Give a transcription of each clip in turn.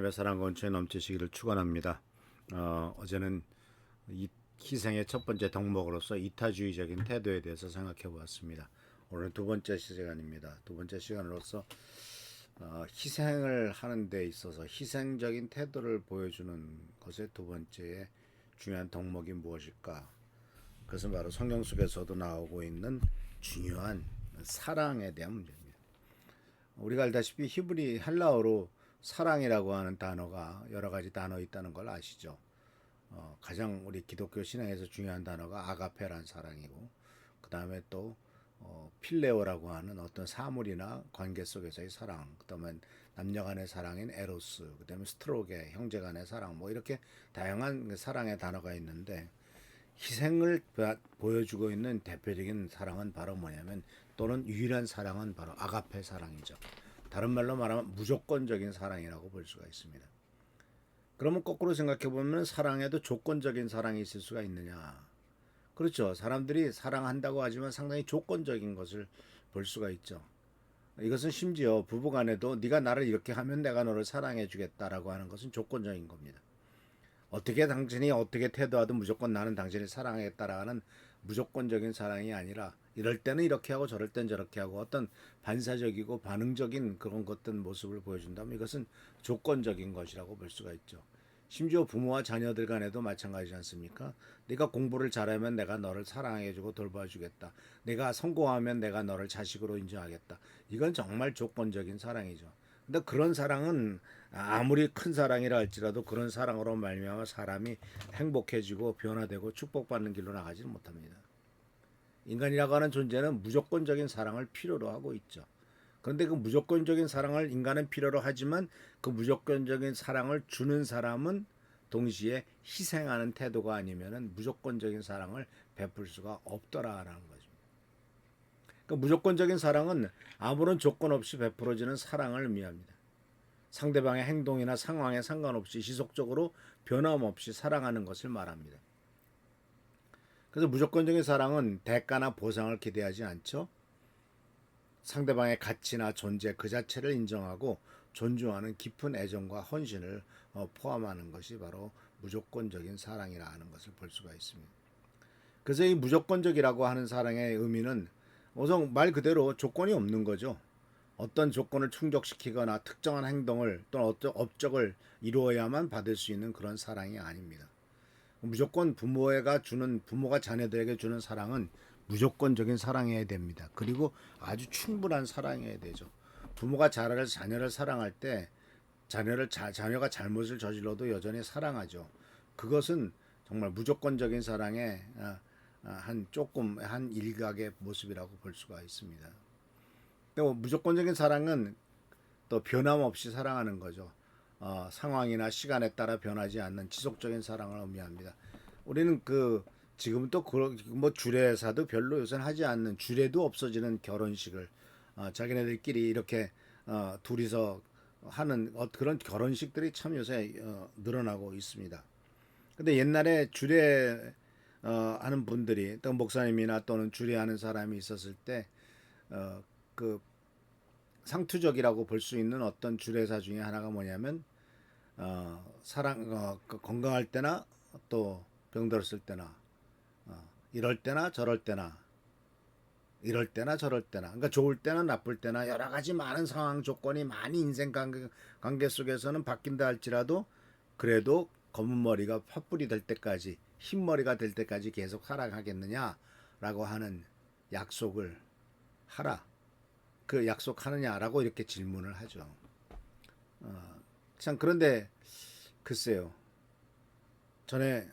여러분의 사랑과 원천이 넘치시기를 축원합니다. 어제는 이 희생의 첫 번째 덕목으로서 이타주의적인 태도에 대해서 생각해 보았습니다. 오늘 두 번째 시간입니다. 두 번째 시간으로서 희생을 하는 데 있어서 희생적인 태도를 보여주는 것의 두 번째의 중요한 덕목이 무엇일까? 그것은 바로 성경 속에서도 나오고 있는 중요한 사랑에 대한 문제입니다. 우리가 알다시피 히브리 헬라어로 사랑이라고 하는 단어가 여러 가지 단어 있다는 걸 아시죠? 가장 우리 기독교 신앙에서 중요한 단어가 아가페란 사랑이고, 그 다음에 또 필레오라고 하는 어떤 사물이나 관계 속에서의 사랑, 그 다음에 남녀 간의 사랑인 에로스, 그 다음에 스트로게, 형제 간의 사랑, 뭐 이렇게 다양한 사랑의 단어가 있는데, 희생을 보여주고 있는 대표적인 사랑은 바로 뭐냐면, 또는 유일한 사랑은 바로 아가페 사랑이죠. 다른 말로 말하면 무조건적인 사랑이라고 볼 수가 있습니다. 그러면 거꾸로 생각해 보면 사랑에도 조건적인 사랑이 있을 수가 있느냐? 그렇죠. 사람들이 사랑한다고 하지만 상당히 조건적인 것을 볼 수가 있죠. 이것은 심지어 부부간에도 네가 나를 이렇게 하면 내가 너를 사랑해 주겠다라고 하는 것은 조건적인 겁니다. 어떻게 당신이 어떻게 태도하든 무조건 나는 당신을 사랑하겠다라는 무조건적인 사랑이 아니라 이럴 때는 이렇게 하고 저럴 땐 저렇게 하고 어떤 반사적이고 반응적인 그런 것들 모습을 보여준다면 이것은 조건적인 것이라고 볼 수가 있죠. 심지어 부모와 자녀들 간에도 마찬가지지 않습니까? 네가 공부를 잘하면 내가 너를 사랑해주고 돌봐주겠다. 내가 성공하면 내가 너를 자식으로 인정하겠다. 이건 정말 조건적인 사랑이죠. 근데 그런 사랑은 아무리 큰 사랑이라 할지라도 그런 사랑으로 말미암아 사람이 행복해지고 변화되고 축복받는 길로 나가지는 못합니다. 인간이라고 하는 존재는 무조건적인 사랑을 필요로 하고 있죠. 그런데 그 무조건적인 사랑을 인간은 필요로 하지만 그 무조건적인 사랑을 주는 사람은 동시에 희생하는 태도가 아니면은 무조건적인 사랑을 베풀 수가 없더라라는 거죠. 그 무조건적인 사랑은 아무런 조건 없이 베풀어지는 사랑을 의미합니다. 상대방의 행동이나 상황에 상관없이 지속적으로 변함없이 사랑하는 것을 말합니다. 그래서 무조건적인 사랑은 대가나 보상을 기대하지 않죠. 상대방의 가치나 존재 그 자체를 인정하고 존중하는 깊은 애정과 헌신을 포함하는 것이 바로 무조건적인 사랑이라는 것을 볼 수가 있습니다. 그래서 이 무조건적이라고 하는 사랑의 의미는 우선 말 그대로 조건이 없는 거죠. 어떤 조건을 충족시키거나 특정한 행동을 또는 어떤 업적을 이루어야만 받을 수 있는 그런 사랑이 아닙니다. 무조건 부모가 자녀들에게 주는 사랑은 무조건적인 사랑이어야 됩니다. 그리고 아주 충분한 사랑이어야 되죠. 부모가 자녀를 사랑할 때 자녀가 잘못을 저질러도 여전히 사랑하죠. 그것은 정말 무조건적인 사랑의 한 일각의 모습이라고 볼 수가 있습니다. 또 무조건적인 사랑은 또 변함없이 사랑하는 거죠. 상황이나 시간에 따라 변하지 않는 지속적인 사랑을 의미합니다. 우리는 지금 또 뭐 주례사도 별로 요새는 하지 않는 주례도 없어지는 결혼식을 자기네들끼리 이렇게 둘이서 하는 그런 결혼식들이 참 요새 늘어나고 있습니다. 근데 옛날에 주례 하는 분들이 또 목사님이나 또는 주례하는 사람이 있었을 때 그 상투적이라고 볼 수 있는 어떤 주례사 중에 하나가 뭐냐면 건강할 때나 또 병들었을 때나 이럴 때나 저럴 때나 이럴 때나 저럴 때나 그러니까 좋을 때나 나쁠 때나 여러 가지 많은 상황 조건이 많이 인생 관계 속에서는 바뀐다 할지라도 그래도 검은 머리가 팥불이 될 때까지 흰 머리가 될 때까지 계속 살아가겠느냐라고 하는 약속을 하라. 그 약속하느냐라고 이렇게 질문을 하죠. 참 그런데 글쎄요. 전에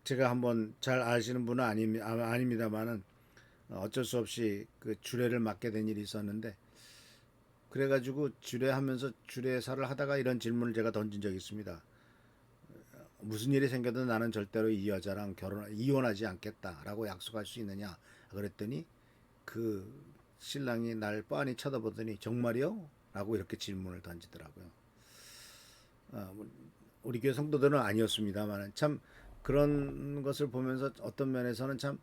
제가 한번 잘 아시는 분은 아닙니다만은 어쩔 수 없이 그 주례를 맡게 된 일이 있었는데 그래가지고 주례하면서 주례사를 하다가 이런 질문을 제가 던진 적이 있습니다. 무슨 일이 생겨도 나는 절대로 이 여자랑 이혼하지 않겠다라고 약속할 수 있느냐? 그랬더니 그 신랑이 날 뻔히 쳐다보더니 정말이요? 라고 이렇게 질문을 던지더라고요. 우리 교회 성도들은 아니었습니다만 참 그런 것을 보면서 어떤 면에서는 참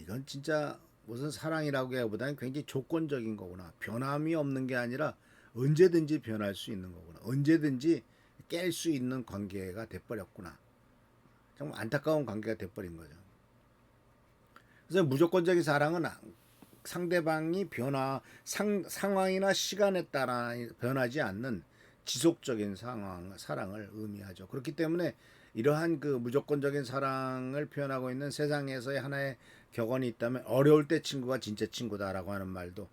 이건 진짜 무슨 사랑이라고 하기보다는 굉장히 조건적인 거구나. 변함이 없는 게 아니라 언제든지 변할 수 있는 거구나. 언제든지 깰 수 있는 관계가 돼버렸구나. 정말 안타까운 관계가 돼버린 거죠. 그래서 무조건적인 사랑은 상대방이 상황이나 시간에 따라 변하지 않는 지속적인 사랑을 의미하죠. 그렇기 때문에 이러한 그 무조건적인 사랑을 표현하고 있는 세상에서의 하나의 격언이 있다면 어려울 때 친구가 진짜 친구다라고 하는 말도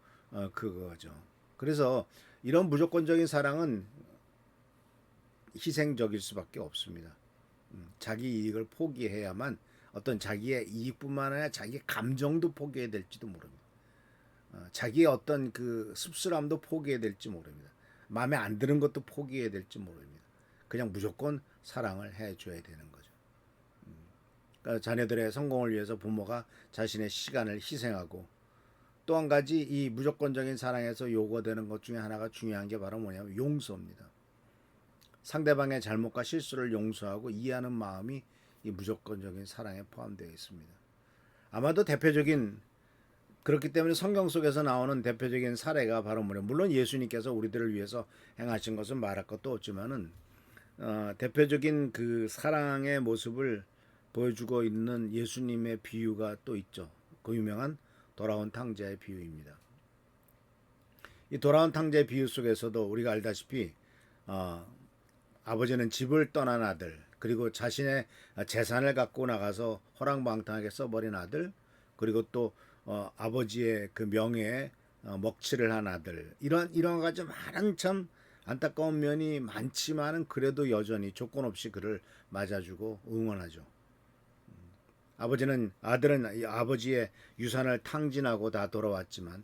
그거죠. 그래서 이런 무조건적인 사랑은 희생적일 수밖에 없습니다. 자기 이익을 포기해야만 어떤 자기의 이익뿐만 아니라 자기 감정도 포기해야 될지도 모릅니다. 자기의 어떤 그 씁쓸함도 포기해야 될지 모릅니다. 마음에 안 드는 것도 포기해야 될지 모릅니다. 그냥 무조건 사랑을 해줘야 되는 거죠. 그러니까 자녀들의 성공을 위해서 부모가 자신의 시간을 희생하고 또 한 가지 이 무조건적인 사랑에서 요구되는 것 중에 하나가 중요한 게 바로 뭐냐면 용서입니다. 상대방의 잘못과 실수를 용서하고 이해하는 마음이 이 무조건적인 사랑에 포함되어 있습니다. 아마도 대표적인 그렇기 때문에 성경 속에서 나오는 대표적인 사례가 바로 뭐냐 물론 예수님께서 우리들을 위해서 행하신 것은 말할 것도 없지만은 대표적인 그 사랑의 모습을 보여주고 있는 예수님의 비유가 또 있죠. 그 유명한 돌아온 탕자의 비유입니다. 이 돌아온 탕자의 비유 속에서도 우리가 알다시피 아버지는 집을 떠난 아들 그리고 자신의 재산을 갖고 나가서 허랑방탕하게 써버린 아들 그리고 또 아버지의 그 명예에 먹칠을 한 아들 이런 가지 많은 참 안타까운 면이 많지만은 그래도 여전히 조건 없이 그를 맞아주고 응원하죠. 아들은 아버지의 유산을 탕진하고 다 돌아왔지만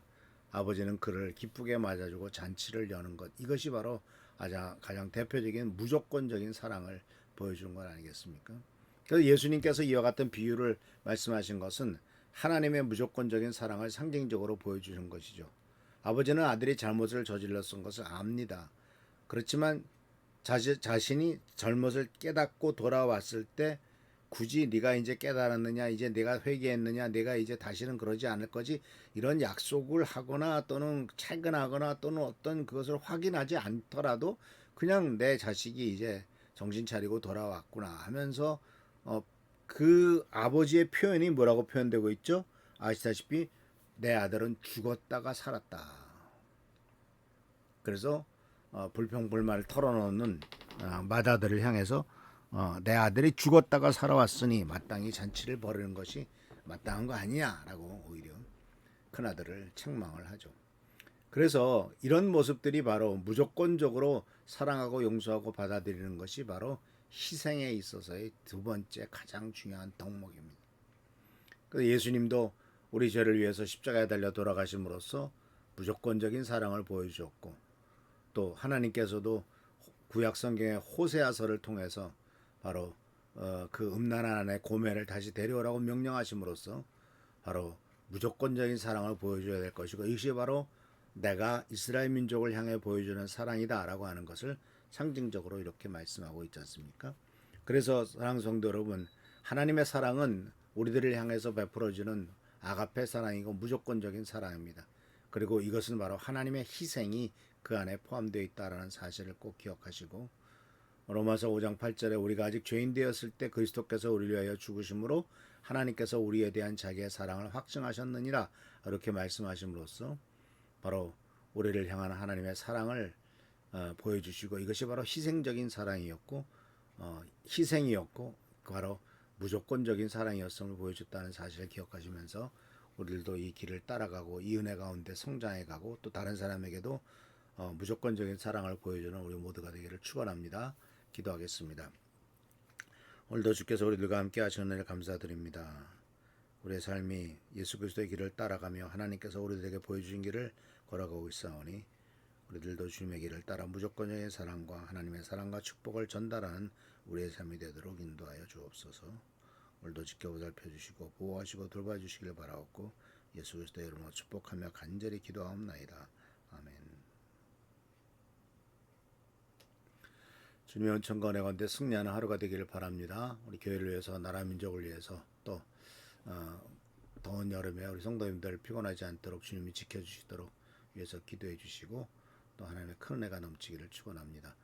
아버지는 그를 기쁘게 맞아주고 잔치를 여는 것 이것이 바로 가장 대표적인 무조건적인 사랑을 보여주는 것 아니겠습니까? 그래서 예수님께서 이와 같은 비유를 말씀하신 것은 하나님의 무조건적인 사랑을 상징적으로 보여주는 것이죠. 아버지는 아들이 잘못을 저질렀던 것을 압니다. 그렇지만 자신이 잘못을 깨닫고 돌아왔을 때 굳이 네가 이제 깨달았느냐 이제 내가 회개했느냐 내가 이제 다시는 그러지 않을 거지 이런 약속을 하거나 또는 채근하거나 또는 어떤 그것을 확인하지 않더라도 그냥 내 자식이 이제 정신 차리고 돌아왔구나 하면서 그 아버지의 표현이 뭐라고 표현되고 있죠? 아시다시피 내 아들은 죽었다가 살았다. 그래서 불평불만을 털어놓는 맏아들을 향해서 내 아들이 죽었다가 살아왔으니 마땅히 잔치를 벌이는 것이 마땅한 거 아니냐라고 오히려 큰아들을 책망을 하죠. 그래서 이런 모습들이 바로 무조건적으로 사랑하고 용서하고 받아들이는 것이 바로 희생에 있어서의 두 번째 가장 중요한 덕목입니다. 그래서 예수님도 우리 죄를 위해서 십자가에 달려 돌아가심으로써 무조건적인 사랑을 보여주었고 또 하나님께서도 구약 성경의 호세아서를 통해서 바로 그 음란한 아내 고멜을 다시 데려오라고 명령하심으로써 바로 무조건적인 사랑을 보여줘야 될 것이고 이것이 바로 내가 이스라엘 민족을 향해 보여주는 사랑이다라고 하는 것을 상징적으로 이렇게 말씀하고 있지 않습니까? 그래서 사랑하는 성도 여러분 하나님의 사랑은 우리들을 향해서 베풀어지는 아가페 사랑이고 무조건적인 사랑입니다. 그리고 이것은 바로 하나님의 희생이 그 안에 포함되어 있다는 사실을 꼭 기억하시고 로마서 5장 8절에 우리가 아직 죄인 되었을 때 그리스도께서 우리를 위하여 죽으심으로 하나님께서 우리에 대한 자기의 사랑을 확증하셨느니라 이렇게 말씀하심으로써 바로 우리를 향한 하나님의 사랑을 보여주시고 이것이 바로 희생적인 사랑이었고 희생이었고 바로 무조건적인 사랑이었음을 보여줬다는 사실을 기억하시면서 우리들도 이 길을 따라가고 이 은혜 가운데 성장해가고 또 다른 사람에게도 무조건적인 사랑을 보여주는 우리 모두가 되기를 축원합니다. 기도하겠습니다. 오늘도 주께서 우리들과 함께 하시는 일 감사드립니다. 우리의 삶이 예수 그리스도의 길을 따라가며 하나님께서 우리들에게 보여주신 길을 걸어가고 있사오니 우리들도 주님의 길을 따라 무조건적인 사랑과 하나님의 사랑과 축복을 전달하는 우리의 삶이 되도록 인도하여 주옵소서. 오늘도 지켜보살펴 주시고 보호하시고 돌봐주시길 바라옵고 예수 그리스도의 이름으로 축복하며 간절히 기도하옵나이다. 아멘. 주님의 은총과 은혜 가운데 승리하는 하루가 되기를 바랍니다. 우리 교회를 위해서 나라 민족을 위해서 또 더운 여름에 우리 성도님들 피곤하지 않도록 주님이 지켜주시도록 위해서 기도해 주시고 또 하나님의 큰 은혜가 넘치기를 축원합니다.